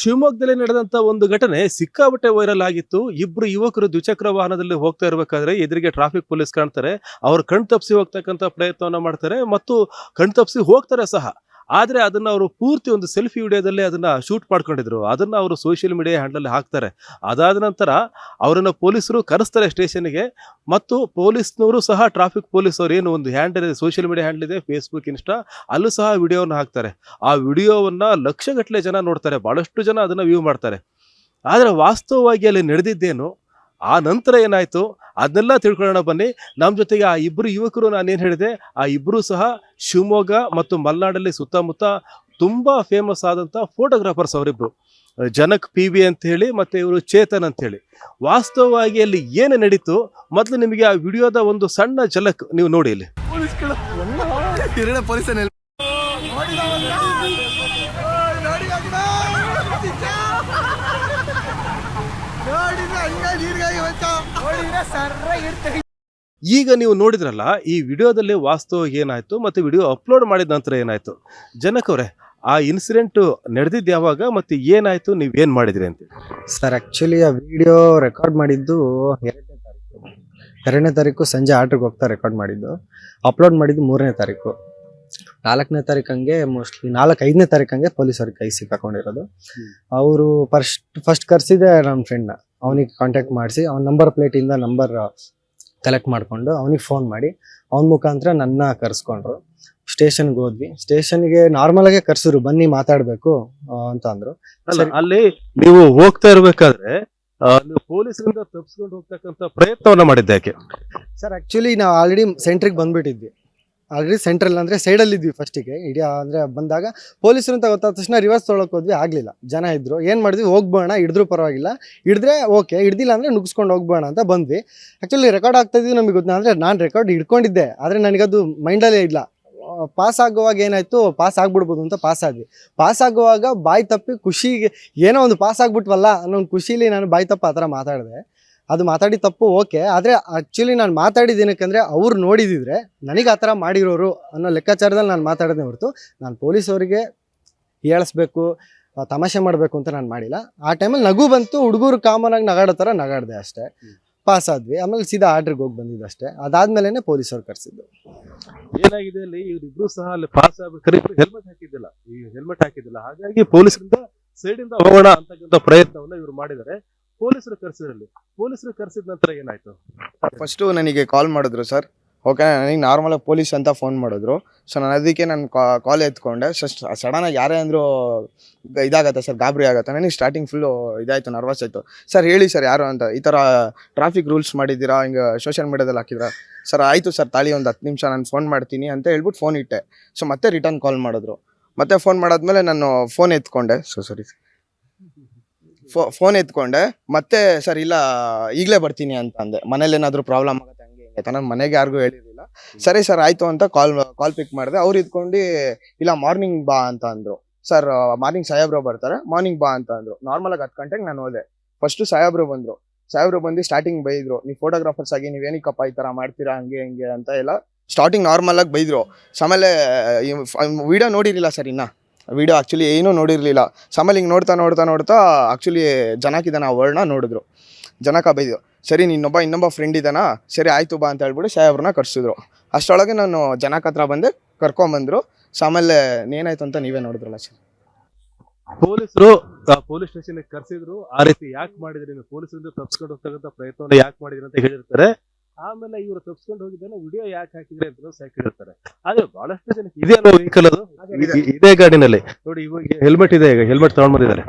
ಶಿವಮೊಗ್ಗದಲ್ಲಿ ನಡೆದಂತ ಒಂದು ಘಟನೆ ಸಿಕ್ಕಾಪಟ್ಟೆ ವೈರಲ್ ಆಗಿತ್ತು. ಇಬ್ರು ಯುವಕರು ದ್ವಿಚಕ್ರ ವಾಹನದಲ್ಲಿ ಹೋಗ್ತಾ ಇರಬೇಕಾದ್ರೆ ಎದುರಿಗೆ ಟ್ರಾಫಿಕ್ ಪೊಲೀಸ್ ಕಾಣ್ತಾರೆ. ಅವ್ರು ಕಣ್ ತಪ್ಪಿಸಿ ಹೋಗ್ತಕ್ಕಂತ ಪ್ರಯತ್ನವನ್ನ ಮಾಡ್ತಾರೆ ಮತ್ತು ಕಣ್ ತಪ್ಪಿಸಿ ಹೋಗ್ತಾರೆ ಸಹ. ಆದ್ರೆ ಅದನ್ನ ಅವರು ಪೂರ್ತಿ ಒಂದು ಸೆಲ್ಫಿ ವಿಡಿಯೋದಲ್ಲಿ ಅದನ್ನ ಶೂಟ್ ಮಾಡ್ಕೊಂಡಿದ್ರು. ಅದನ್ನ ಅವರು ಸೋಷಿಯಲ್ ಮೀಡಿಯಾ ಹ್ಯಾಂಡಲ್ ಹಾಕ್ತಾರೆ. ಅದಾದ ನಂತರ ಅವರನ್ನ ಪೊಲೀಸರು ಕರೆಸ್ತಾರೆ ಸ್ಟೇಷನ್ಗೆ. ಮತ್ತು ಪೊಲೀಸ್ನವರು ಸಹ ಟ್ರಾಫಿಕ್ ಪೊಲೀಸ್ ಅವ್ರು ಏನು ಒಂದು ಹ್ಯಾಂಡಲ್ ಇದೆ, ಸೋಷಿಯಲ್ ಮೀಡಿಯಾ ಹ್ಯಾಂಡಲ್ ಇದೆ, ಫೇಸ್ಬುಕ್, ಇನ್ಸ್ಟಾ, ಅಲ್ಲೂ ಸಹ ವಿಡಿಯೋವನ್ನು ಹಾಕ್ತಾರೆ. ಆ ವಿಡಿಯೋವನ್ನ ಲಕ್ಷಗಟ್ಟಲೆ ಜನ ನೋಡ್ತಾರೆ, ಬಹಳಷ್ಟು ಜನ ಅದನ್ನ ವ್ಯೂ ಮಾಡ್ತಾರೆ. ಆದ್ರೆ ವಾಸ್ತವವಾಗಿ ಅಲ್ಲಿ ನಡೆದಿದ್ದೇನು, ಆ ನಂತರ ಏನಾಯ್ತು ಅದನ್ನೆಲ್ಲ ತಿಳ್ಕೊಳ್ಳೋಣ ಬನ್ನಿ. ನಮ್ಮ ಜೊತೆಗೆ ಆ ಇಬ್ಬರು ಯುವಕರು, ನಾನೇನು ಹೇಳಿದೆ, ಆ ಇಬ್ಬರು ಸಹ ಶಿವಮೊಗ್ಗ ಮತ್ತು ಮಲೆನಾಡಲ್ಲಿ ಸುತ್ತಮುತ್ತ ತುಂಬಾ ಫೇಮಸ್ ಆದಂತ ಫೋಟೋಗ್ರಾಫರ್ಸ್ ಅವರಿಬ್ರು. ಜನಕ್ PV ಅಂತ ಹೇಳಿ ಮತ್ತೆ ಇವರು ಚೇತನ್ ಅಂತ ಹೇಳಿ. ವಾಸ್ತವವಾಗಿ ಅಲ್ಲಿ ಏನು ನಡೀತು ಮೊದಲು ನಿಮಗೆ ಆ ವಿಡಿಯೋದ ಒಂದು ಸಣ್ಣ ಝಲಕ್ ನೀವು ನೋಡಿ. ಇಲ್ಲಿ ಈಗ ನೀವು ನೋಡಿದ್ರಲ್ಲ ಈ ವಿಡಿಯೋದಲ್ಲಿ ವಾಸ್ತವವಾಗಿ ಏನಾಯ್ತು ಮತ್ತೆ ವಿಡಿಯೋ ಅಪ್ಲೋಡ್ ಮಾಡಿದ ನಂತರ ಏನಾಯ್ತು. ಜನಕ್ ಅವರೇ, ಆ ಇನ್ಸಿಡೆಂಟ್ ನಡೆದಿದ್ದು ಯಾವಾಗ ಮತ್ತೆ ಏನಾಯ್ತು, ನೀವೇನ್ ಮಾಡಿದ್ರಿ ಅಂತ? ಸರ್ ಆಕ್ಚುಲಿ ಆ ವಿಡಿಯೋ ರೆಕಾರ್ಡ್ ಮಾಡಿದ್ದು 2ನೇ ತಾರೀಕು ಸಂಜೆ 8ಕ್ಕೆ ಹೋಗ್ತಾ ರೆಕಾರ್ಡ್ ಮಾಡಿದ್ದು. ಅಪ್ಲೋಡ್ ಮಾಡಿದ್ದು 3ನೇ ತಾರೀಕು. 4ನೇ ತಾರೀಕು ಹಂಗೆ ಮೋಸ್ಟ್ಲಿ 5ನೇ ತಾರೀಕು ಹಂಗೆ ಪೊಲೀಸರಿಗೆ ಕೈ ಸಿಕ್ಕಾಕೊಂಡಿರೋದು. ಅವರು ಫಸ್ಟ್ ಕರ್ಸಿದೆ ನನ್ನ ಫ್ರೆಂಡ್ನ. ಅವನಿಗೆ ಕಾಂಟ್ಯಾಕ್ಟ್ ಮಾಡಿಸಿ ಅವ್ನ ನಂಬರ್ ಪ್ಲೇಟಿಂದ ನಂಬರ್ ಕಲೆಕ್ಟ್ ಮಾಡಿಕೊಂಡು ಅವನಿಗೆ ಫೋನ್ ಮಾಡಿ ಅವನ ಮುಖಾಂತರ ನನ್ನ ಕರ್ಸ್ಕೊಂಡ್ರು. ಸ್ಟೇಷನ್ಗೆ ಹೋದ್ವಿ. ಸ್ಟೇಷನ್ಗೆ ನಾರ್ಮಲ್ ಆಗೇ ಕರ್ಸಿದ್ರು, ಬನ್ನಿ ಮಾತಾಡ್ಬೇಕು ಅಂತ ಅಂದ್ರು. ಅಲ್ಲಿ ನೀವು ಹೋಗ್ತಾ ಇರ್ಬೇಕಾದ್ರೆ ನೀವು ಪೊಲೀಸರಿಂದ ತಪ್ಪಿಸ್ಕೊಂಡು ಹೋಗ್ತಕ್ಕಂತ ಪ್ರಯತ್ನವನ್ನ ಮಾಡಿದ್ದೆ ಯಾಕೆ? ಸರ್ ಆಕ್ಚುಲಿ ನಾವು ಆಲ್ರೆಡಿ ಸೆಂಟ್ರಿಗೆ ಬಂದ್ಬಿಟ್ಟಿದ್ವಿ. ಆಲ್ರೆಡಿ ಸೆಂಟ್ರಲ್ ಅಂದರೆ ಸೈಡಲ್ಲಿ ಇದ್ವಿ ಫಸ್ಟಿಗೆ. ಇಡೀ ಅಂದರೆ ಬಂದಾಗ ಪೊಲೀಸರು ಅಂತ ಗೊತ್ತಾದ ತಕ್ಷಣ ರಿವರ್ಸ್ ತೊಗೊಳಕ್ಕೆ ಹೋದ್ವಿ, ಆಗಲಿಲ್ಲ. ಜನ ಇದ್ದರು. ಏನು ಮಾಡಿದ್ವಿ, ಹೋಗ್ಬೋಣ, ಹಿಡಿದ್ರು ಪರವಾಗಿಲ್ಲ, ಹಿಡಿದ್ರೆ ಓಕೆ, ಹಿಡ್ದಿಲ್ಲ ಅಂದರೆ ನುಗ್ಸ್ಕೊಂಡು ಹೋಗ್ಬೋಣ ಅಂತ ಬಂದ್ವಿ. ಆ್ಯಕ್ಚುಲಿ ರೆಕಾರ್ಡ್ ಆಗ್ತಾಯಿದ್ವಿ ನಮಗೆ ಗೊತ್ತಿಲ್ಲ. ಅಂದರೆ ನಾನು ರೆಕಾರ್ಡ್ ಹಿಡ್ಕೊಂಡಿದ್ದೆ, ಆದರೆ ನನಗದು ಮೈಂಡಲ್ಲೇ ಇಲ್ಲ. ಪಾಸ್ ಆಗುವಾಗ ಏನಾಯಿತು, ಪಾಸ್ ಆಗ್ಬಿಡ್ಬೋದು ಅಂತ ಪಾಸ್ ಆದ್ವಿ. ಪಾಸ್ ಆಗುವಾಗ ಬಾಯಿ ತಪ್ಪಿ ಖುಷಿಗೆ ಏನೋ ಒಂದು ಪಾಸ್ ಆಗ್ಬಿಟ್ವಲ್ಲ ಅನ್ನೋ ಒಂದು ಖುಷಿಲಿ ನಾನು ಬಾಯಿ ತಪ್ಪು ಆ ಥರ ಮಾತಾಡಿದೆ. ಅದು ಮಾತಾಡಿ ತಪ್ಪು ಓಕೆ, ಆದರೆ ಆ್ಯಕ್ಚುಲಿ ನಾನು ಮಾತಾಡಿದ್ದೇನಕ್ಕಂದರೆ ಅವ್ರು ನೋಡಿದಿದ್ರೆ ನನಗೆ ಆ ಥರ ಮಾಡಿರೋರು ಅನ್ನೋ ಲೆಕ್ಕಾಚಾರದಲ್ಲಿ ನಾನು ಮಾತಾಡೋದೇ ಹೊರತು ನಾನು ಪೊಲೀಸವರಿಗೆ ಹೇಳಿಸ್ಬೇಕು, ತಮಾಷೆ ಮಾಡಬೇಕು ಅಂತ ನಾನು ಮಾಡಿಲ್ಲ. ಆ ಟೈಮಲ್ಲಿ ನಗು ಬಂತು, ಹುಡುಗರು ಕಾಮನಾಗಿ ನಗಾಡೋ ಥರ ನಗಾಡಿದೆ ಅಷ್ಟೇ. ಪಾಸ್ ಆದ್ವಿ. ಆಮೇಲೆ ಸೀದಾ ಆರ್ಡ್ರಿಗೆ ಹೋಗಿ ಬಂದಿದ್ದು ಅಷ್ಟೇ. ಅದಾದ್ಮೇಲೆ ಪೊಲೀಸವ್ರು ಕರೆಸಿದ್ದು. ಏನಾಗಿದೆ ಅಲ್ಲಿ, ಇವರಿಬ್ರು ಸಹ ಅಲ್ಲಿ ಪಾಸ್ ಆಗ್ಬೇಕಾದ್ರೆ ಹೆಲ್ಮೆಟ್ ಹಾಕಿದ್ದಿಲ್ಲ, ಈ ಹೆಲ್ಮೆಟ್ ಹಾಕಿದ್ದಿಲ್ಲ. ಹಾಗಾಗಿ ಪೊಲೀಸರಿಂದ ಸೈಡಿಂದ ಹೋಗೋಣ ಅಂತಕ್ಕಂಥ ಪ್ರಯತ್ನವನ್ನ ಇವರು ಮಾಡಿದ್ದಾರೆ. ಪೊಲೀಸರು ಕರೆಸಿದ್ರಲ್ಲಿ, ಪೊಲೀಸರು ಕರೆಸಿದ ನಂತರ ಏನಾಯ್ತು? ಫಸ್ಟು ನನಗೆ ಕಾಲ್ ಮಾಡಿದ್ರು ಸರ್. ಓಕೆ, ನನಗೆ ನಾರ್ಮಲಾಗಿ ಪೊಲೀಸ್ ಅಂತ ಫೋನ್ ಮಾಡಿದ್ರು. ಸೊ ನಾನು ಅದಕ್ಕೆ ನಾನು ಕಾಲ್ ಎತ್ಕೊಂಡೆ. ಸಡನ್ನಾಗಿ ಯಾರೇ ಅಂದರೂ ಇದಾಗತ್ತೆ ಸರ್, ಗಾಬರಿ ಆಗುತ್ತೆ. ನನಗೆ ಸ್ಟಾರ್ಟಿಂಗ್ ಫುಲ್ಲು ಇದಾಯಿತು, ನರ್ವಸ್ ಆಯಿತು. ಸರ್ ಹೇಳಿ ಸರ್ ಯಾರು ಅಂತ, ಈ ಥರ ಟ್ರಾಫಿಕ್ ರೂಲ್ಸ್ ಮಾಡಿದ್ದೀರಾ, ಹಿಂಗೆ ಸೋಷಿಯಲ್ ಮೀಡಿಯಾದಲ್ಲಿ ಹಾಕಿದ್ರಾ? ಸರ್ ಆಯಿತು ಸರ್, ತಾಳಿ ಒಂದು 10 ನಿಮಿಷ ನಾನು ಫೋನ್ ಮಾಡ್ತೀನಿ ಅಂತ ಹೇಳ್ಬಿಟ್ಟು ಫೋನ್ ಇಟ್ಟೆ. ಸೊ ಮತ್ತೆ ರಿಟರ್ನ್ ಕಾಲ್ ಮಾಡಿದ್ರು. ಮತ್ತೆ ಫೋನ್ ಮಾಡಾದ್ಮೇಲೆ ನಾನು ಫೋನ್ ಎತ್ಕೊಂಡೆ. ಫೋನ್ ಎತ್ಕೊಂಡೆ. ಮತ್ತೆ ಸರ್ ಇಲ್ಲ ಈಗಲೇ ಬರ್ತೀನಿ ಅಂತ ಅಂದೆ. ಮನೇಲಿ ಏನಾದರೂ ಪ್ರಾಬ್ಲಮ್ ಆಗುತ್ತೆ ಹಂಗೆ ಹಿಂಗೆ ನಾನು ಮನೆಗೆ ಯಾರಿಗೂ ಹೇಳಿರಲಿಲ್ಲ. ಸರಿ ಸರ್ ಆಯಿತು ಅಂತ ಕಾಲ್ ಪಿಕ್ ಮಾಡಿದೆ. ಅವ್ರು ಇದ್ಕೊಂಡು ಇಲ್ಲ ಮಾರ್ನಿಂಗ್ ಬಾ ಅಂತ ಅಂದರು. ಸರ್ ಮಾರ್ನಿಂಗ್ ಸಾಹೇಬ್ರು ಬರ್ತಾರೆ, ಮಾರ್ನಿಂಗ್ ಬಾ ಅಂತ ಅಂದರು. ನಾರ್ಮಲಾಗಿ 10 ಗಂಟೆಗೆ ನಾನು ಹೋದೆ. ಫಸ್ಟು ಸಾಹೇಬ್ರು ಬಂದರು. ಸಾಹೇಬ್ರು ಬಂದು ಸ್ಟಾರ್ಟಿಂಗ್ ಬೈದರು, ನೀವು ಫೋಟೋಗ್ರಾಫರ್ಸ್ ಆಗಿ ನೀವೇನಕ್ಕಪ್ಪ ಈ ಥರ ಮಾಡ್ತೀರಾ, ಹಂಗೆ ಹಿಂಗೆ ಅಂತ ಎಲ್ಲ ಸ್ಟಾರ್ಟಿಂಗ್ ನಾರ್ಮಲಾಗಿ ಬೈದರು. ಆಮೇಲೆ ವಿಡಿಯೋ ನೋಡಿರಲಿಲ್ಲ ಸರ್, ಇನ್ನು ವಿಡಿಯೋ ಆ್ಯಕ್ಚುಲಿ ಏನೂ ನೋಡಿರಲಿಲ್ಲ. ಆಮೇಲೆ ಹಿಂಗೆ ನೋಡ್ತಾ ಆ್ಯಕ್ಚುಲಿ ಜನಕ್ಕಿದ್ದಾನೆ ಆ ವರ್ಡ್ನ ನೋಡಿದ್ರು. ಜನಕ ಬೈದು, ಸರಿ ಇನ್ನೊಬ್ಬ ಫ್ರೆಂಡ್ ಇದ್ದಾನಾ, ಸರಿ ಆಯಿತು ಬಾ ಅಂತ ಹೇಳ್ಬಿಟ್ಟು ಸಾಹೇಬ್ರನ್ನ ಕರ್ಸಿದ್ರು. ಅಷ್ಟರೊಳಗೆ ನಾನು ಜನಕ ಹತ್ರ ಬಂದೆ, ಕರ್ಕೊಂಬಂದರು. ಆಮೇಲೆ ಏನಾಯ್ತು ಅಂತ ನೀವೇ ನೋಡಿದ್ರಲ್ಲ ಸರ್. ಪೊಲೀಸರು ಪೊಲೀಸ್ ಸ್ಟೇಷನ್ ಕರೆಸಿದ್ರು. ಆ ರೀತಿ ಯಾಕೆ ಮಾಡಿದ್ರಿ, ನೀವು ಪೊಲೀಸರಿಂದ ತಪ್ಪಿಸ್ಕೊಂಡು ಹೋಗ್ತಕ್ಕಂಥ ಪ್ರಯತ್ನವನ್ನು ಯಾಕೆ ಮಾಡಿದ್ರಿ ಅಂತ ಹೇಳಿರ್ತಾರೆ. ಆಮೇಲೆ ಇವರು ತಪ್ಪಿಸ್ಕೊಂಡು ಹೋಗಿದ್ದಾನೆ, ವಿಡಿಯೋ ಯಾಕೆ ಹಾಕಿದ್ರೆ ಅಂತ ಸಾಕಿರ್ತಾರೆ. ಆದ್ರೆ ಬಹಳಷ್ಟು ಜನಕ್ಕೆ ಇದೇ ಅಲ್ವಾ ವೆಹಿಕಲ್, ಅದು ಇದೇ ಗಾಡಿನಲ್ಲಿ ನೋಡಿ, ಇವಾಗ ಹೆಲ್ಮೆಟ್ ಇದೆ, ಈಗ ಹೆಲ್ಮೆಟ್ ತಗೊಂಡ್ ಬಂದಿದ್ದಾರೆ.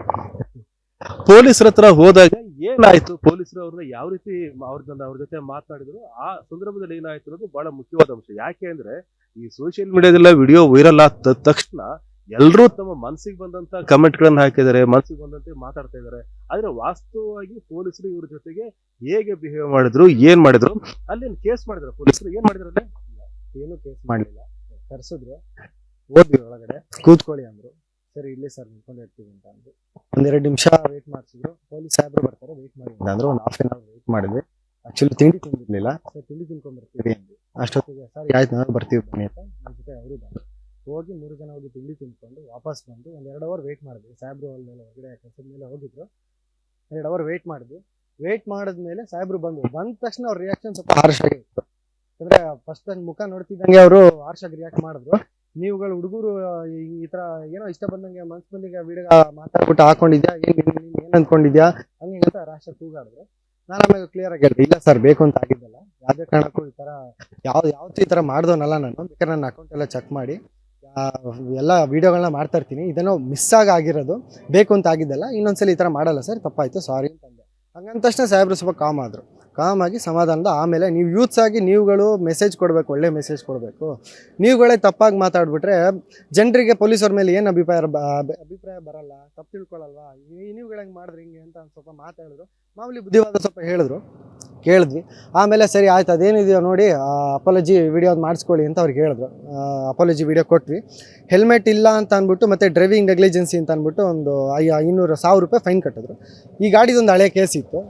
ಪೊಲೀಸರ ಹತ್ರ ಹೋದಾಗ ಏನಾಯ್ತು, ಪೊಲೀಸರು ಅವ್ರನ್ನ ಯಾವ ರೀತಿ ಅವ್ರ ಜೊತೆ ಮಾತನಾಡಿದ್ರು, ಆ ಸಂದರ್ಭದಲ್ಲಿ ಏನಾಯ್ತು ಅನ್ನೋದು ಬಹಳ ಮುಖ್ಯವಾದ ಅಂಶ. ಯಾಕೆ ಅಂದ್ರೆ ಈ ಸೋಷಿಯಲ್ ಮೀಡಿಯಾದೆಲ್ಲ ವಿಡಿಯೋ ವೈರಲ್ ಆದ ತಕ್ಷಣ ಎಲ್ಲರೂ ತಮ್ಮ ಮನಸ್ಸಿಗೆ ಬಂದಂತ ಕಮೆಂಟ್ ಗಳನ್ನ ಹಾಕಿದ್ದಾರೆ, ಮನಸ್ಸಿಗೆ ಬಂದಂತೆ ಮಾತಾಡ್ತಾ ಇದ್ದಾರೆ. ಆದ್ರೆ ವಾಸ್ತವವಾಗಿ ಪೊಲೀಸರು ಇವ್ರ ಜೊತೆಗೆ ಹೇಗೆ ಬಿಹೇವ್ ಮಾಡಿದ್ರು, ಏನ್ ಮಾಡಿದ್ರು, ಅಲ್ಲಿ ಕೇಸ್ ಮಾಡಿದ್ರು ಪೊಲೀಸರು, ಏನ್ ಮಾಡಿದ್ರು ಅಲ್ಲಿ? ಏನು ಕೇಸ್ ಮಾಡಲಿಲ್ಲ. ಕರ್ಸಿದ್ರು, ಹೋದ್ವಿ ಒಳಗಡೆ, ಕೂತ್ಕೊಳ್ಳಿ ಅಂದರು. ಸರಿ ಇಲ್ಲೇ ಸರ್ ನಿಂತ್ಕೊಂಡು ಇರ್ತೀವಿ ಅಂತ ಅಂದ್ರು. 1-2 ನಿಮಿಷ ವೆಯ್ಟ್ ಮಾಡಿಸಿದ್ರು. ಪೊಲೀಸ್ ಸಾಹೇಬ್ರು ಬರ್ತಾರೆ, ವೆಯ್ಟ್ ಮಾಡಿ ಅಂತ ಅಂದರು. ಒಂದು ½ ಗಂಟೆ ವೆಯ್ಟ್ ಮಾಡಿದ್ವಿ. ಆ್ಯಕ್ಚುಲಿ ತಿಂಡಿ ತಿಂದಿರಲಿಲ್ಲ. ಸರ್ ತಿಂಡಿ ತಿನ್ಕೊಂಡ್ಬರ್ತೀವಿ ಅಂದ್ವಿ. ಅಷ್ಟೊತ್ತಿಗೆ ಸರ್ ಆಯ್ತು ನಾವು ಬರ್ತೀವಿ ಬನ್ನಿ ಅಂತ ನನ್ನ ಜೊತೆ ಅವರು ಬಂದರು. ಹೋಗಿ 3 ಜನ ಹೋಗಿ ತಿಂಡಿ ತಿಂದ್ಕೊಂಡು ವಾಪಸ್ ಬಂದು ಒಂದು 2 ಅವರ್ ವೆಯ್ಟ್ ಮಾಡಿದ್ವಿ. ಸಾಹೇಬ್ರು ಅಲ್ಲೆಲ್ಲ ಹೊರಗಡೆ ಕೆಲಸದ ಮೇಲೆ ಹೋಗಿದ್ರು. 2 ಅವರ್ ವೆಯ್ಟ್ ಮಾಡಿದ್ವಿ. ವೆಯ್ಟ್ ಮಾಡಿದ್ಮೇಲೆ ಸಾಹೇಬ್ರು ಬಂದ ತಕ್ಷಣ ಅವ್ರ ರಿಯಾಕ್ಷನ್ ಸ್ವಲ್ಪ ಹಾರ್ಶ್ ಆಗಿತ್ತು. ಅಂದ್ರೆ ಫಸ್ಟ್ ನನ್ನ ಮುಖ ನೋಡ್ತಿದ್ದಂಗೆ ಅವರು ಹಾರ್ಶ್ ಆಗಿ ರಿಯಾಕ್ಟ್ ಮಾಡಿದ್ರು. ನೀವುಗಳು ಹುಡುಗರು ಈ ತರ ಏನೋ ಇಷ್ಟ ಬಂದಂಗೆ ಮನ್ಸ್ ಬಂದಿಗೆ ವಿಡಿಯೋ ಮಾತಾಡ್ಬಿಟ್ಟು ಹಾಕೊಂಡಿದ್ಯಾ, ಏನ್ ಅನ್ಕೊಂಡಿದ್ಯಾ ಹಂಗೆ ಅಂತ ರಾಷ್ಟ್ರ ಕೂಗಾಡಿದ್ರು. ನಾನು ಆಮೇಲೆ ಕ್ಲಿಯರ್ ಆಗಿ ಹೇಳಿದೆ, ಇಲ್ಲ ಸರ್ ಬೇಕು ಅಂತ ಆಗಿದ್ದಲ್ಲ, ಯಾವುದೇ ಕಾರಣಕ್ಕೂ ಈ ತರ ಯಾವತ್ತೂ ಈ ತರ ಮಾಡ್ದೋನಲ್ಲ ನಾನು. ಬೇಕಾದ್ರೆ ನನ್ನ ಅಕೌಂಟ್ ಎಲ್ಲ ಚೆಕ್ ಮಾಡಿ ಎಲ್ಲ ವಿಡಿಯೋಗಳನ್ನ ಮಾಡ್ತಾ ಇರ್ತೀನಿ. ಇದೇನೋ ಮಿಸ್ ಆಗಿರೋದು, ಬೇಕು ಅಂತ ಆಗಿದ್ದಲ್ಲ, ಇನ್ನೊಂದ್ಸಲಿ ಈ ತರ ಮಾಡಲ್ಲ ಸರ್, ತಪ್ಪಾಯ್ತು ಸಾರಿ ಅಂತಂದೆ. ಹಂಗಂದ ತಕ್ಷಣ ಸಾಹೇಬ್ರು ಸ್ವಲ್ಪ ಕಾಮ್ ಆದರು. ಕಾಮ್ ಆಗಿ ಸಮಾಧಾನದ ಆಮೇಲೆ ನೀವು ಯೂತ್ಸ್ ಆಗಿ ನೀವುಗಳು ಮೆಸೇಜ್ ಕೊಡಬೇಕು, ಒಳ್ಳೆ ಮೆಸೇಜ್ ಕೊಡಬೇಕು. ನೀವುಗಳೇ ತಪ್ಪಾಗಿ ಮಾತಾಡ್ಬಿಟ್ರೆ ಜನರಿಗೆ ಪೊಲೀಸರ ಮೇಲೆ ಏನು ಅಭಿಪ್ರಾಯ ಬರಲ್ಲ, ತಪ್ಪು ತಿಳ್ಕೊಳ್ಳಲ್ವಾ, ನೀವುಗಳು ಹೆಂಗೆ ಮಾಡಿದ್ರಿ ಹಿಂಗೆ ಅಂತ ಸ್ವಲ್ಪ ಮಾತಾಡಿದ್ರು. ಮಾಮೂಲಿ ಬುದ್ಧಿವಾದ ಸ್ವಲ್ಪ ಹೇಳಿದ್ರು, ಕೇಳಿದ್ವಿ. ಆಮೇಲೆ ಸರಿ ಆಯ್ತು, ಅದೇನಿದೆಯೋ ನೋಡಿ ಅಪಾಲಜಿ ವಿಡಿಯೋ ಮಾಡಿಸ್ಕೊಳ್ಳಿ ಅಂತ ಅವ್ರಿಗೆ ಹೇಳಿದ್ರು. ಅಪಾಲಜಿ ವಿಡಿಯೋ ಕೊಟ್ವಿ. ಹೆಲ್ಮೆಟ್ ಇಲ್ಲ ಅಂತ ಅಂದ್ಬಿಟ್ಟು ಮತ್ತು ಡ್ರೈವಿಂಗ್ ನೆಗ್ಲಿಜೆನ್ಸಿ ಅಂತ ಅಂದ್ಬಿಟ್ಟು ಒಂದು 500,000 ರೂಪಾಯಿ ಫೈನ್ ಕಟ್ಟಿದ್ರು. ಈ ಗಾಡಿದೊಂದು ಹಳೆ ಕೇಸ್ ಇತ್ತು,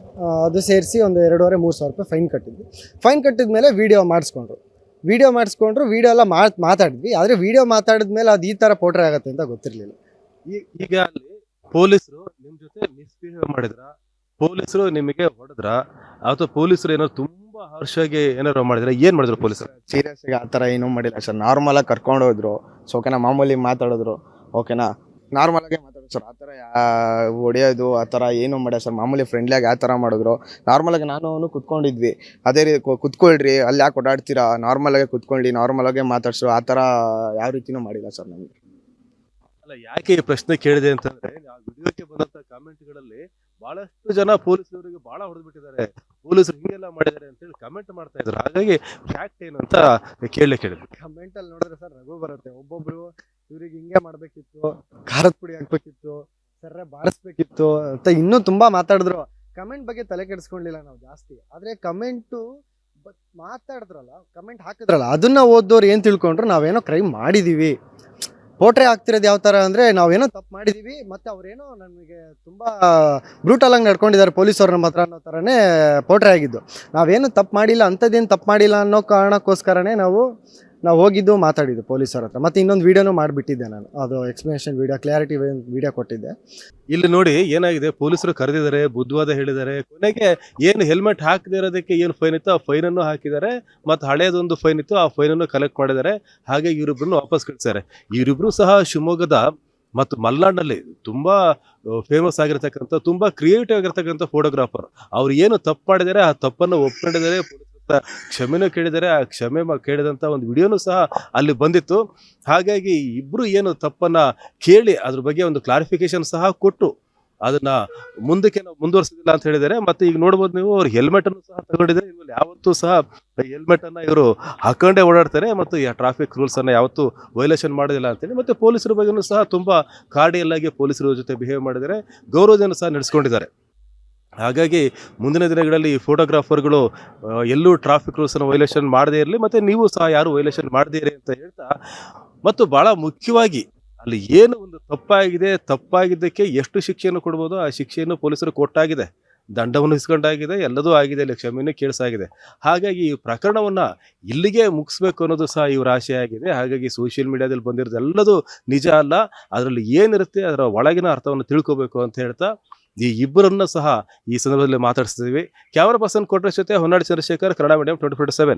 ಅದು ಸೇರಿಸಿ ಒಂದು 2,500-3,000 ರೂಪಾಯಿ ಫೈನ್ ಕಟ್ಟಿದ್ವಿ. ಫೈನ್ ಕಟ್ಟಿದ ಮೇಲೆ ವಿಡಿಯೋ ಮಾಡಿಸ್ಕೊಂಡ್ರು. ವಿಡಿಯೋ ಎಲ್ಲ ಮಾತಾಡಿದ್ವಿ. ಆದರೆ ವಿಡಿಯೋ ಮಾತಾಡಿದ್ಮೇಲೆ ಅದು ಈ ಥರ ಪೋಟ್ರೆ ಆಗುತ್ತೆ ಅಂತ ಗೊತ್ತಿರಲಿಲ್ಲ. ಈಗ ಅಲ್ಲಿ ಪೊಲೀಸರು ನಿಮ್ ಜೊತೆ ಮಿಸ್ಬಿಹೇವ್ ಮಾಡಿದ್ರ, ಪೊಲೀಸರು ನಿಮಗೆ ಹೊಡೆದ್ರ, ಅಥವಾ ಪೊಲೀಸರು ಏನಾದ್ರು ತುಂಬಾ ಹಾರ್ಷಾಗಿ ಏನಾರು ಮಾಡಿದ್ರ, ಏನ್ ಮಾಡಿದ್ರು ಪೊಲೀಸರು? ಸೀರಿಯಸ್ ಆಗಿ ಆ ಥರ ಏನೂ ಮಾಡಿಲ್ಲ ಸರ್. ನಾರ್ಮಲ್ ಆಗಿ ಕರ್ಕೊಂಡು ಹೋದ್ರು. ಸೊ ಓಕೆನಾ, ಮಾಮೂಲಿ ಮಾತಾಡಿದ್ರು. ಓಕೆನಾ, ನಾರ್ಮಲ್ ಆಗೇ ಮಾತಾಡೋದು ಸರ್. ಆ ಥರ ಹೊಡೆಯೋದು ಆ ಥರ ಏನೂ ಮಾಡ್ಯ ಸರ್. ಮಾಮೂಲಿ ಫ್ರೆಂಡ್ಲಿಯಾಗಿ ಆ ಥರ ಮಾಡಿದ್ರು. ನಾರ್ಮಲ್ ಆಗಿ ನಾನು ಅವನು ಕುತ್ಕೊಂಡಿದ್ವಿ. ಅದೇ ರೀತಿ ಕುತ್ಕೊಳ್ರಿ, ಅಲ್ಲಿ ಯಾಕೆ ಓಡಾಡ್ತೀರಾ, ನಾರ್ಮಲ್ ಆಗೇ ಕುತ್ಕೊಳ್ಳಿ, ನಾರ್ಮಲ್ ಆಗೇ ಮಾತಾಡ್ಸು, ಆ ಥರ ಯಾವ ರೀತಿನೂ ಮಾಡಿಲ್ಲ ಸರ್ ನಮಗೆ. ಅಲ್ಲ, ಯಾಕೆ ಈ ಪ್ರಶ್ನೆ ಕೇಳಿದೆ ಅಂತಂದ್ರೆ, ಆ ವಿಡಿಯೋಕ್ಕೆ ಬಂದಂತ ಕಾಮೆಂಟ್ಗಳಲ್ಲಿ ಬಹಳಷ್ಟು ಜನ ಪೊಲೀಸರಿಗೆ ಬಹಳ ಹೊಡೆದ್ಬಿಟ್ಟಿದ್ದಾರೆ, ಪೊಲೀಸರು ಹಿಂಗೆಲ್ಲ ಮಾಡಿದ್ದಾರೆ ಅಂತ ಹೇಳಿ ಕಮೆಂಟ್ ಮಾಡ್ತಾ ಇದ್ರು. ಹಾಗಾಗಿ ಫ್ಯಾಕ್ಟ್ ಏನು ಅಂತ ಕೇಳಿದ್ವಿ. ಕಮೆಂಟಲ್ಲಿ ನೋಡಿದ್ರೆ ಸರ್ ರಘು ಬರುತ್ತೆ. ಒಬ್ಬೊಬ್ರು ಇವ್ರಿಗೆ ಹಿಂಗೆ ಮಾಡಬೇಕಿತ್ತು, ಖಾರದ ಪುಡಿ ಹಾಕ್ಬೇಕಿತ್ತು, ಸರ್ರೆ ಬಾರಿಸ್ಬೇಕಿತ್ತು ಅಂತ ಇನ್ನೂ ತುಂಬಾ ಮಾತಾಡಿದ್ರು. ಕಮೆಂಟ್ ಬಗ್ಗೆ ತಲೆ ಕೆಡಿಸ್ಕೊಂಡಿಲ್ಲ ನಾವು ಜಾಸ್ತಿ. ಆದರೆ ಕಮೆಂಟು ಮಾತಾಡಿದ್ರಲ್ಲ, ಕಮೆಂಟ್ ಹಾಕಿದ್ರಲ್ಲ, ಅದನ್ನ ಓದೋರು ಏನು ತಿಳ್ಕೊಂಡ್ರು, ನಾವೇನೋ ಕ್ರೈಮ್ ಮಾಡಿದೀವಿ. ಪೋಟ್ರೆ ಆಗ್ತಿರೋದು ಯಾವ ಥರ ಅಂದರೆ, ನಾವೇನೋ ತಪ್ಪು ಮಾಡಿದ್ದೀವಿ ಮತ್ತು ಅವರೇನೋ ನಮಗೆ ತುಂಬ ಬ್ರೂಟಲಾಗಿ ನಡ್ಕೊಂಡಿದ್ದಾರೆ ಪೊಲೀಸವ್ರನ್ನ ಮಾತ್ರ ಅನ್ನೋ ಥರನೇ ಪೋಟ್ರೆ ಆಗಿದ್ದು. ನಾವೇನು ತಪ್ಪು ಮಾಡಿಲ್ಲ, ಅಂಥದ್ದೇನು ತಪ್ಪು ಮಾಡಿಲ್ಲ ಅನ್ನೋ ಕಾರಣಕ್ಕೋಸ್ಕರನೇ ನಾವು ಹೋಗಿದ್ದು ಮಾತಾಡಿದ್ದು ಪೊಲೀಸರ ಹತ್ರ. ಮತ್ತು ಇನ್ನೊಂದು ವೀಡಿಯೋನೂ ಮಾಡಿಬಿಟ್ಟಿದ್ದೆ ನಾನು, ಅದು ಎಕ್ಸ್ಪ್ಲನೇಷನ್ ವೀಡಿಯೋ, ಕ್ಲಾರಿಟಿ ವೀಡಿಯೋ ಕೊಟ್ಟಿದ್ದೆ. ಇಲ್ಲಿ ನೋಡಿ ಏನಾಗಿದೆ, ಪೊಲೀಸರು ಕರೆದಿದ್ದಾರೆ, ಬುದ್ಧವಾದ ಹೇಳಿದ್ದಾರೆ. ಕೊನೆಗೆ ಏನು ಹೆಲ್ಮೆಟ್ ಹಾಕದೇ ಇರೋದಕ್ಕೆ ಏನು ಫೈನ್ ಇತ್ತು ಆ ಫೈನನ್ನು ಹಾಕಿದ್ದಾರೆ, ಮತ್ತು ಹಳೇದೊಂದು ಫೈನ್ ಇತ್ತು ಆ ಫೈನನ್ನು ಕಲೆಕ್ಟ್ ಮಾಡಿದ್ದಾರೆ. ಹಾಗೆ ಇವರಿಬ್ಬರನ್ನು ವಾಪಸ್ ಕಳಿಸಿದ್ದಾರೆ. ಇವರಿಬ್ಬರು ಸಹ ಶಿವಮೊಗ್ಗದ ಮತ್ತು ಮಲ್ನಾಡಿನಲ್ಲಿ ತುಂಬಾ ಫೇಮಸ್ ಆಗಿರ್ತಕ್ಕಂಥ, ತುಂಬಾ ಕ್ರಿಯೇಟಿವ್ ಆಗಿರ್ತಕ್ಕಂಥ ಫೋಟೋಗ್ರಾಫರ್. ಅವ್ರು ಏನು ತಪ್ಪು ಮಾಡಿದ್ದಾರೆ ಆ ತಪ್ಪನ್ನು ಒಪ್ಕೊಂಡಿದ್ದಾರೆ, ಕ್ಷಮೆನೂ ಕೇಳಿದ್ದಾರೆ. ಆ ಕ್ಷಮೆ ಕೇಳಿದಂಥ ಒಂದು ವಿಡಿಯೋನು ಸಹ ಅಲ್ಲಿ ಬಂದಿತ್ತು. ಹಾಗಾಗಿ ಇಬ್ರು ಏನು ತಪ್ಪನ್ನ ಕೇಳಿ ಅದ್ರ ಬಗ್ಗೆ ಒಂದು ಕ್ಲಾರಿಫಿಕೇಶನ್ ಸಹ ಕೊಟ್ಟು ಅದನ್ನ ಮುಂದಕ್ಕೆ ನಾವು ಮುಂದುವರಿಸೋದಿಲ್ಲ ಅಂತ ಹೇಳಿದ್ದಾರೆ. ಮತ್ತೆ ಈಗ ನೋಡ್ಬೋದು ನೀವು, ಅವ್ರು ಹೆಲ್ಮೆಟ್ ಅನ್ನು ಸಹ ತಗೊಂಡಿದ್ದಾರೆ. ಇವಾಗ ಯಾವತ್ತೂ ಸಹ ಹೆಲ್ಮೆಟ್ ಅನ್ನ ಇವರು ಹಾಕೊಂಡೇ ಓಡಾಡ್ತಾರೆ ಮತ್ತು ಈ ಟ್ರಾಫಿಕ್ ರೂಲ್ಸ್ ಅನ್ನ ಯಾವತ್ತೂ ವೈಲೇಷನ್ ಮಾಡೋದಿಲ್ಲ ಅಂತೇಳಿ. ಮತ್ತೆ ಪೊಲೀಸರ ಬಗ್ಗೆನೂ ಸಹ ತುಂಬಾ ಕಾರ್ಡಿಯಲ್ ಆಗಿ ಪೊಲೀಸರ ಜೊತೆ ಬಿಹೇವ್ ಮಾಡಿದ್ದಾರೆ, ಗೌರವದಿಂದ ಸಹ ನಡೆಸ್ಕೊಂಡಿದ್ದಾರೆ. ಹಾಗಾಗಿ ಮುಂದಿನ ದಿನಗಳಲ್ಲಿ ಈ ಫೋಟೋಗ್ರಾಫರ್ಗಳು ಎಲ್ಲೂ ಟ್ರಾಫಿಕ್ ರೂಲ್ಸನ್ನು ವೈಲೇಷನ್ ಮಾಡದೇ ಇರಲಿ, ಮತ್ತು ನೀವು ಸಹ ಯಾರು ವೈಲೇಷನ್ ಮಾಡದೇ ಇರಿ ಅಂತ ಹೇಳ್ತಾ, ಮತ್ತು ಭಾಳ ಮುಖ್ಯವಾಗಿ ಅಲ್ಲಿ ಏನು ಒಂದು ತಪ್ಪಾಗಿದ್ದಕ್ಕೆ ಎಷ್ಟು ಶಿಕ್ಷೆಯನ್ನು ಕೊಡ್ಬೋದು ಆ ಶಿಕ್ಷೆಯನ್ನು ಪೊಲೀಸರು ಕೊಟ್ಟಾಗಿದೆ, ದಂಡವನ್ನು ಇಸ್ಕೊಂಡಾಗಿದೆ, ಎಲ್ಲದೂ ಆಗಿದೆ, ಇಲ್ಲಿ ಕ್ಷಮೆಯನ್ನು ಕೇಳಿಸಾಗಿದೆ. ಹಾಗಾಗಿ ಈ ಪ್ರಕರಣವನ್ನು ಇಲ್ಲಿಗೆ ಮುಗಿಸ್ಬೇಕು ಅನ್ನೋದು ಸಹ ಇವರ ಆಶೆ ಆಗಿದೆ. ಹಾಗಾಗಿ ಸೋಷಿಯಲ್ ಮೀಡಿಯಾದಲ್ಲಿ ಬಂದಿರೋದು ಎಲ್ಲದೂ ನಿಜ ಅಲ್ಲ, ಅದರಲ್ಲಿ ಏನಿರುತ್ತೆ ಅದರ ಒಳಗಿನ ಅರ್ಥವನ್ನು ತಿಳ್ಕೋಬೇಕು ಅಂತ ಹೇಳ್ತಾ ಈ ಇಬ್ಬರನ್ನ ಸಹ ಈ ಸಂದರ್ಭದಲ್ಲಿ ಮಾತಾಡಿಸ್ತೀವಿ. ಕ್ಯಾಮರಾ ಪರ್ಸನ್ ಕೊಟ್ರೆ ಜೊತೆ ಹೊನ್ನಾಡಿ ಚಂದ್ರಶೇಖರ್, ಕನ್ನಡ ಮೀಡಿಯಂ 24/7.